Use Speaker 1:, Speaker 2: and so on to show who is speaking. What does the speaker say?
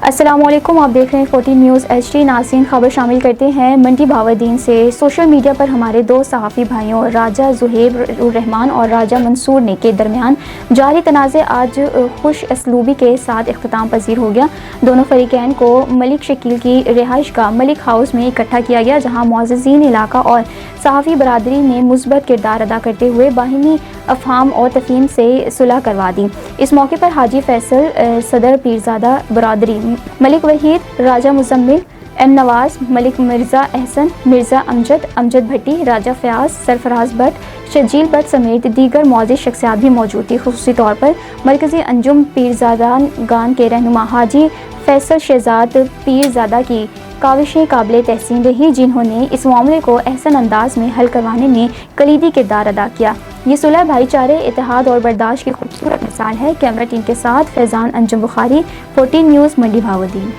Speaker 1: السلام علیکم، آپ دیکھ رہے ہیں 14 نیوز HD۔ ناظرین، خبر شامل کرتے ہیں منڈی بہاودین سے۔ سوشل میڈیا پر ہمارے دو صحافی بھائیوں راجہ زہیب الرحمان اور راجہ منصور نے کے درمیان جاری تنازع آج خوش اسلوبی کے ساتھ اختتام پذیر ہو گیا۔ دونوں فریقین کو ملک شکیل کی رہائش گاہ ملک ہاؤس میں اکٹھا کیا گیا، جہاں معززین علاقہ اور صحافی برادری نے مثبت کردار ادا کرتے ہوئے باہمی افہام اور تفہیم سے صلح کروا دی۔ اس موقع پر حاجی فیصل صدر پیرزادہ برادری، ملک وحید، راجہ مزمل، ایم نواز، ملک مرزا احسن، مرزا امجد بھٹی، راجہ فیاض، سرفراز بٹ، شجیل بٹ سمیت دیگر معزز شخصیات بھی موجود تھی۔ خصوصی طور پر مرکزی انجم پیرزادان گان کے رہنما حاجی فیصل شہزاد پیرزادہ کی کاوشیں قابل تحسین رہی، جنہوں نے اس معاملے کو احسن انداز میں حل کروانے میں کلیدی کردار ادا کیا۔ یہ صلح بھائی چارے، اتحاد اور برداشت کی خوبصورت مثال ہے۔ کیمرہ ٹیم کے ساتھ فیضان انجم بخاری، 14 نیوز، منڈی بہاودین۔